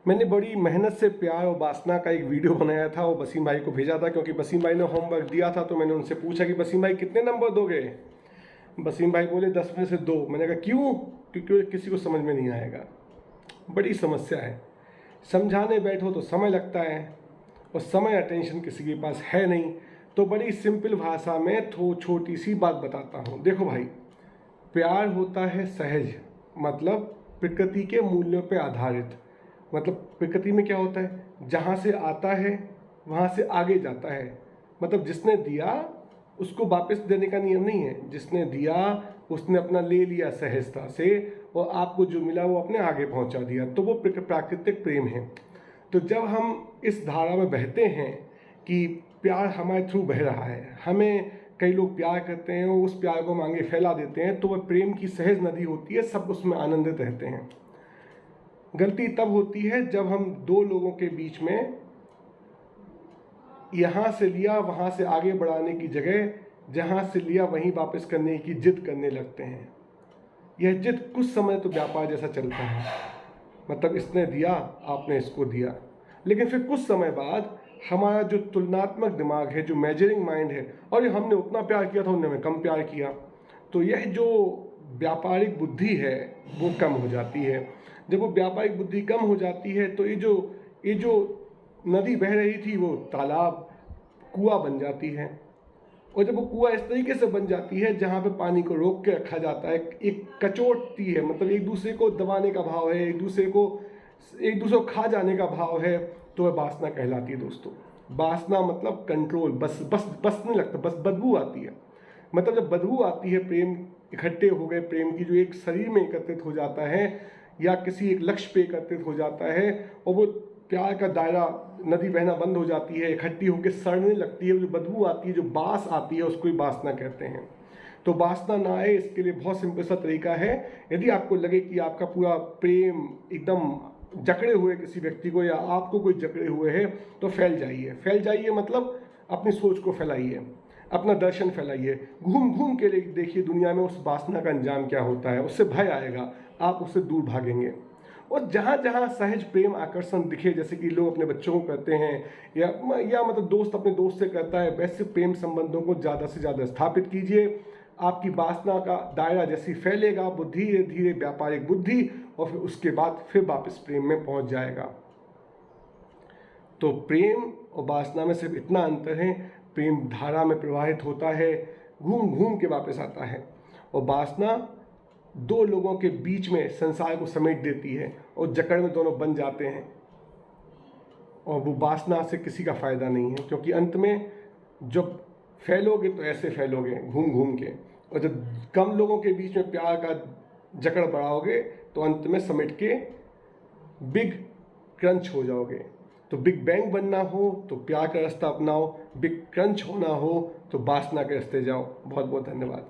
मैंने बड़ी मेहनत से प्यार और वासना का एक वीडियो बनाया था, वो वसीम भाई को भेजा था, क्योंकि वसीम भाई ने होमवर्क दिया था। तो मैंने उनसे पूछा कि वसीम भाई कितने नंबर दोगे। वसीम भाई बोले 10 में से 2। मैंने कहा क्यों? क्योंकि किसी को समझ में नहीं आएगा, बड़ी समस्या है। समझाने बैठो तो समय लगता है, और समय अटेंशन किसी के पास है नहीं। तो बड़ी सिंपल भाषा में छोटी सी बात बताता हूँ। देखो भाई, प्यार होता है सहज, मतलब प्रकृति के मूल्यों पर आधारित। मतलब प्रकृति में क्या होता है, जहाँ से आता है वहाँ से आगे जाता है। मतलब जिसने दिया उसको वापस देने का नियम नहीं है। जिसने दिया उसने अपना ले लिया सहजता से, और आपको जो मिला वो अपने आगे पहुँचा दिया। तो वो प्राकृतिक प्रेम है। तो जब हम इस धारा में बहते हैं कि प्यार हमारे थ्रू बह रहा है, हमें कई लोग प्यार करते हैं, उस प्यार को हम आगे फैला देते हैं, तो वह प्रेम की सहज नदी होती है, सब उसमें आनंदित रहते हैं। गलती तब होती है जब हम दो लोगों के बीच में यहाँ से लिया वहाँ से आगे बढ़ाने की जगह जहाँ से लिया वहीं वापस करने की जिद करने लगते हैं। यह जिद कुछ समय तो व्यापार जैसा चलता है, मतलब इसने दिया आपने इसको दिया, लेकिन फिर कुछ समय बाद हमारा जो तुलनात्मक दिमाग है, जो मेजरिंग माइंड है, और ये हमने उतना प्यार किया था, उन्होंने कम प्यार किया, तो यह जो व्यापारिक बुद्धि है वो कम हो जाती है। जब वो व्यापारिक बुद्धि कम हो जाती है तो ये जो नदी बह रही थी वो तालाब, कुआं बन जाती है। और जब वो कुआं इस तरीके से बन जाती है जहाँ पे पानी को रोक के रखा जाता है, एक कचोटती है, मतलब एक दूसरे को दबाने का भाव है, एक दूसरे को खा जाने का भाव है, तो वह वासना कहलाती है दोस्तों। वासना मतलब कंट्रोल, बस बस बस नहीं लगता, बस बदबू आती है। मतलब जब बदबू आती है, प्रेम इकट्ठे हो गए, प्रेम की जो एक शरीर में एकत्रित हो जाता है या किसी एक लक्ष्य पे एकत्रित हो जाता है, और वो प्यार का दायरा, नदी बहना बंद हो जाती है, इकट्ठी होकर सड़ने लगती है, जो बदबू आती है, जो बास आती है, उसको ही वासना कहते हैं। तो वासना ना आए इसके लिए बहुत सिंपल सा तरीका है। यदि आपको लगे कि आपका पूरा प्रेम एकदम जकड़े हुए किसी व्यक्ति को, या आपको कोई जकड़े हुए है, तो फैल जाइए, मतलब अपनी सोच को फैलाइए, अपना दर्शन फैलाइए, घूम घूम के देखिए दुनिया में उस वासना का अंजाम क्या होता है। उससे भय आएगा, आप उससे दूर भागेंगे। और जहाँ जहाँ सहज प्रेम आकर्षण दिखे, जैसे कि लोग अपने बच्चों को करते हैं, या मतलब दोस्त अपने दोस्त से करता है, वैसे प्रेम संबंधों को ज़्यादा से ज़्यादा स्थापित कीजिए। आपकी वासना का दायरा जैसी फैलेगा, वो धीरे धीरे व्यापारिक बुद्धि, और फिर उसके बाद फिर वापस प्रेम में पहुंच जाएगा। तो प्रेम और वासना में सिर्फ इतना अंतर है, प्रेम धारा में प्रवाहित होता है, घूम घूम के वापस आता है, और वासना दो लोगों के बीच में संसार को समेट देती है, और जकड़ में दोनों बन जाते हैं। और वो वासना से किसी का फायदा नहीं है, क्योंकि अंत में जब फैलोगे तो ऐसे फैलोगे घूम घूम के, और जब कम लोगों के बीच में प्यार का जकड़ बढ़ाओगे तो अंत में समेट के बिग क्रंच हो जाओगे। तो बिग बैंग बनना हो तो प्यार का रास्ता अपनाओ, बिग क्रंच होना हो तो वासना के रास्ते जाओ। बहुत बहुत धन्यवाद।